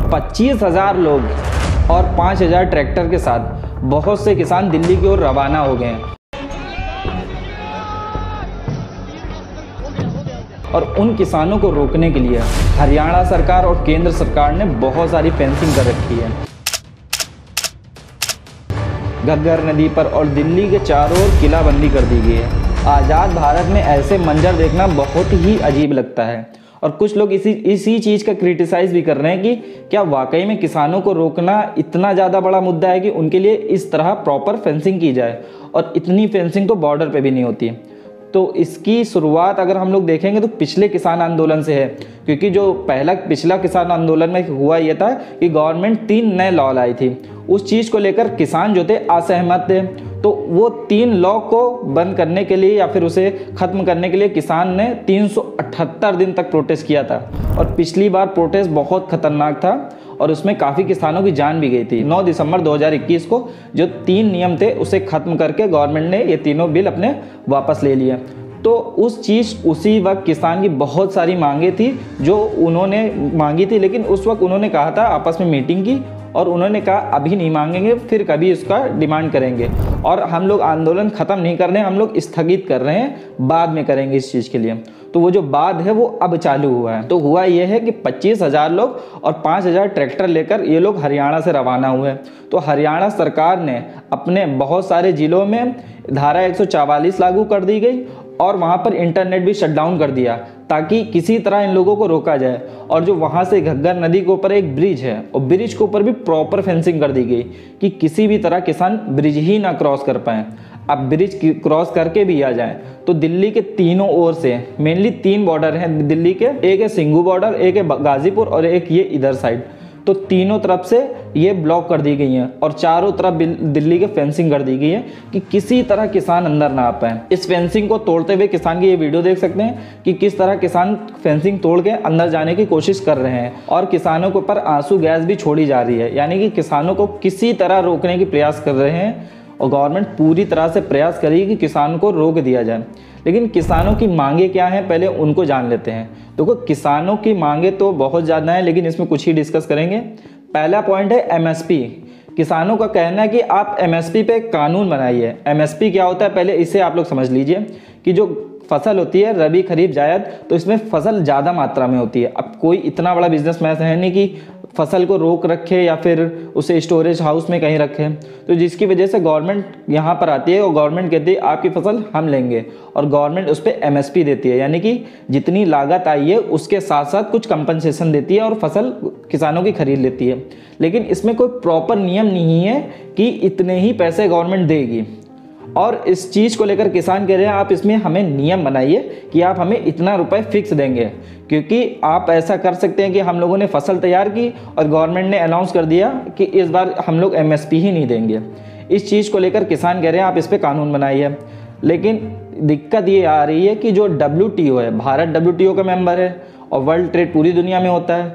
25,000 लोग और 5,000 ट्रैक्टर के साथ बहुत से किसान दिल्ली की ओर रवाना हो गए हैं और उन किसानों को रोकने के लिए हरियाणा सरकार और केंद्र सरकार ने बहुत सारी फेंसिंग कर रखी है घग्गर नदी पर और दिल्ली के चारों ओर किलाबंदी कर दी गई है। आज़ाद भारत में ऐसे मंजर देखना बहुत ही अजीब लगता है और कुछ लोग इसी चीज़ का क्रिटिसाइज़ भी कर रहे हैं कि क्या वाकई में किसानों को रोकना इतना ज़्यादा बड़ा मुद्दा है कि उनके लिए इस तरह प्रॉपर फेंसिंग की जाए, और इतनी फेंसिंग तो बॉर्डर पे भी नहीं होती। तो इसकी शुरुआत अगर हम लोग देखेंगे तो पिछले किसान आंदोलन से है, क्योंकि जो पिछला किसान आंदोलन में हुआ ये था कि गवर्नमेंट 3 नए लॉ लाई थी। उस चीज़ को लेकर किसान जो थे असहमत थे, तो वो 3 लॉ को बंद करने के लिए या फिर उसे ख़त्म करने के लिए किसान ने 378 दिन तक प्रोटेस्ट किया था। और पिछली बार प्रोटेस्ट बहुत खतरनाक था और उसमें काफ़ी किसानों की जान भी गई थी। 9 दिसंबर 2021 को जो 3 नियम थे उसे ख़त्म करके गवर्नमेंट ने ये तीनों बिल अपने वापस ले लिए। तो उसी वक्त किसान की बहुत सारी मांगे थी जो उन्होंने मांगी थी, लेकिन उस वक्त उन्होंने कहा था, आपस में मीटिंग की और उन्होंने कहा अभी नहीं मांगेंगे, फिर कभी इसका डिमांड करेंगे और हम लोग आंदोलन ख़त्म नहीं कर रहे हैं, हम लोग स्थगित कर रहे हैं, बाद में करेंगे इस चीज़ के लिए। तो वो जो बाद है वो अब चालू हुआ है। तो हुआ ये है कि 25,000 लोग और 5,000 ट्रैक्टर लेकर ये लोग हरियाणा से रवाना हुए। तो हरियाणा सरकार ने अपने बहुत सारे ज़िलों में धारा 144 लागू कर दी गई और वहाँ पर इंटरनेट भी शटडाउन कर दिया ताकि किसी तरह इन लोगों को रोका जाए। और जो वहाँ से घग्गर नदी के ऊपर एक ब्रिज है और ब्रिज के ऊपर भी प्रॉपर फेंसिंग कर दी गई कि किसी भी तरह किसान ब्रिज ही ना क्रॉस कर पाएँ। अब ब्रिज क्रॉस करके भी आ जाए तो दिल्ली के तीनों ओर से मेनली 3 बॉर्डर हैं दिल्ली के, एक है सिंघू बॉर्डर, एक है गाजीपुर और एक ये इधर साइड। तो तीनों तरफ से ये ब्लॉक कर दी गई हैं और चारों तरफ दिल्ली के फेंसिंग कर दी गई है कि किसी तरह किसान अंदर ना आ पाए। इस फेंसिंग को तोड़ते हुए किसान की ये वीडियो देख सकते हैं कि किस तरह किसान फेंसिंग तोड़ के अंदर जाने की कोशिश कर रहे हैं और किसानों के ऊपर आंसू गैस भी छोड़ी जा रही है, यानी कि किसानों को किसी तरह रोकने की प्रयास कर रहे हैं और गवर्नमेंट पूरी तरह से प्रयास करेगी कि किसान को रोक दिया जाए। लेकिन किसानों की मांगे क्या हैं पहले उनको जान लेते हैं। देखो किसानों की मांगे तो बहुत ज़्यादा हैं, लेकिन इसमें कुछ ही डिस्कस करेंगे। पहला पॉइंट है एमएसपी। किसानों का कहना है कि आप एमएसपी पे कानून बनाइए। एमएसपी क्या होता है पहले इसे आप लोग समझ लीजिए कि जो फसल होती है रबी खरीफ जायद, तो इसमें फसल ज़्यादा मात्रा में होती है। अब कोई इतना बड़ा बिजनेसमैन है नहीं कि फसल को रोक रखे या फिर उसे स्टोरेज हाउस में कहीं रखे, तो जिसकी वजह से गवर्नमेंट यहाँ पर आती है और गवर्नमेंट कहती है आपकी फसल हम लेंगे और गवर्नमेंट उस पर एमएसपी देती है, यानी कि जितनी लागत आई है उसके साथ साथ कुछ कंपनसेशन देती है और फसल किसानों की खरीद लेती है। लेकिन इसमें कोई प्रॉपर नियम नहीं है कि इतने ही पैसे गवर्नमेंट देगी और इस चीज़ को लेकर किसान कह रहे हैं आप इसमें हमें नियम बनाइए कि आप हमें इतना रुपए फिक्स देंगे, क्योंकि आप ऐसा कर सकते हैं कि हम लोगों ने फसल तैयार की और गवर्नमेंट ने अनाउंस कर दिया कि इस बार हम लोग एमएसपी ही नहीं देंगे। इस चीज़ को लेकर किसान कह रहे हैं आप इस पर कानून बनाइए। लेकिन दिक्कत ये आ रही है कि जो WTO है, भारत WTO का मेंबर है और वर्ल्ड ट्रेड पूरी दुनिया में होता है।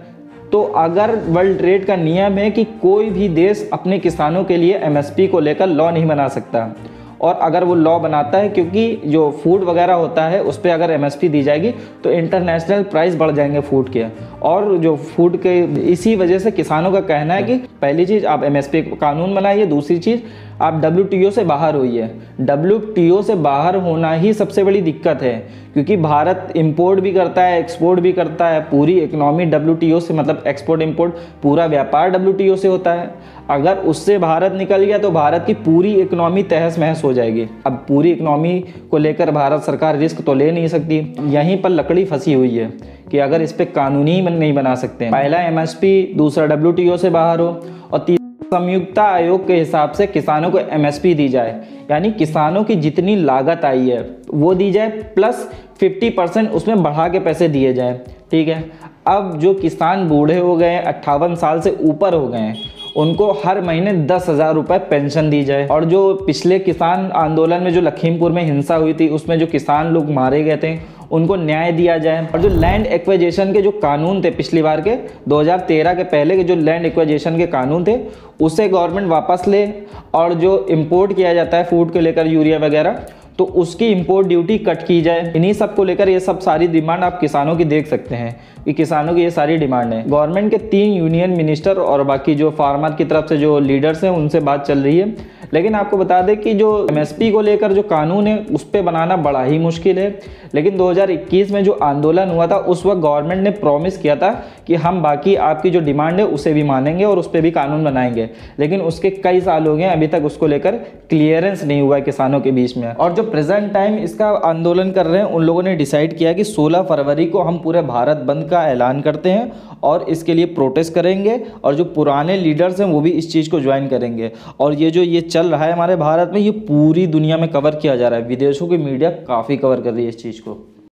तो अगर वर्ल्ड ट्रेड का नियम है कि कोई भी देश अपने किसानों के लिए एमएसपी को लेकर लॉ नहीं बना सकता, और अगर वो लॉ बनाता है क्योंकि जो फूड वगैरह होता है उस पर अगर एमएसपी दी जाएगी तो इंटरनेशनल प्राइस बढ़ जाएंगे फूड के, और जो फूड के इसी वजह से किसानों का कहना है कि पहली चीज़ आप एमएसपी कानून बनाइए, दूसरी चीज़ आप WTO से बाहर होइए। WTO से बाहर होना ही सबसे बड़ी दिक्कत है, क्योंकि भारत इंपोर्ट भी करता है एक्सपोर्ट भी करता है, पूरी इकोनॉमी WTO से, मतलब एक्सपोर्ट इंपोर्ट पूरा व्यापार WTO से होता है। अगर उससे भारत निकल गया तो भारत की पूरी इकोनॉमी तहस महस हो जाएगी। अब पूरी इकोनॉमी को लेकर भारत सरकार रिस्क तो ले नहीं सकती, यहीं पर लकड़ी फंसी हुई है कि अगर इस पर कानूनी नहीं बना सकते। पहला एमएसपी, दूसरा WTO से बाहर हो और संयुक्त आयोग के हिसाब से किसानों को एमएसपी दी जाए, यानी किसानों की जितनी लागत आई है वो दी जाए प्लस 50% उसमें बढ़ा के पैसे दिए जाए। ठीक है, अब जो किसान बूढ़े हो गए हैं, 58 साल से ऊपर हो गए हैं, उनको हर महीने 10,000 रुपये पेंशन दी जाए। और जो पिछले किसान आंदोलन में जो लखीमपुर में हिंसा हुई थी उसमें जो किसान लोग मारे गए थे उनको न्याय दिया जाए। और जो लैंड एक्विजिशन के जो कानून थे पिछली बार के 2013 के पहले के जो लैंड एक्विजिशन के कानून थे उसे गवर्नमेंट वापस ले, और जो इंपोर्ट किया जाता है फूड को लेकर यूरिया वगैरह तो उसकी इंपोर्ट ड्यूटी कट की जाए। इन्हीं सब को लेकर ये सब सारी डिमांड आप किसानों की देख सकते हैं कि किसानों की ये सारी डिमांड है। गवर्नमेंट के 3 यूनियन मिनिस्टर और बाकी जो फार्मर की तरफ से जो लीडर्स हैं उनसे बात चल रही है। लेकिन आपको बता दें कि जो एमएसपी को लेकर जो कानून है उस पर बनाना बड़ा ही मुश्किल है। लेकिन 2021 में जो आंदोलन हुआ था उस वक्त गवर्नमेंट ने प्रॉमिस किया था कि हम बाकी आपकी जो डिमांड है उसे भी मानेंगे और उस पर भी कानून बनाएंगे। लेकिन उसके कई साल हो गए, अभी तक उसको लेकर क्लियरेंस नहीं हुआ है किसानों के बीच में। और जो प्रेजेंट टाइम इसका आंदोलन कर रहे हैं उन लोगों ने डिसाइड किया कि 16 फरवरी को हम पूरे भारत बंद का ऐलान करते हैं और इसके लिए प्रोटेस्ट करेंगे और जो पुराने लीडर्स हैं वो भी इस चीज़ को ज्वाइन करेंगे। और ये चल रहा है हमारे भारत में, ये पूरी दुनिया में कवर किया जा रहा है, विदेशों की मीडिया काफ़ी कवर कर रही है इस चीज़ को।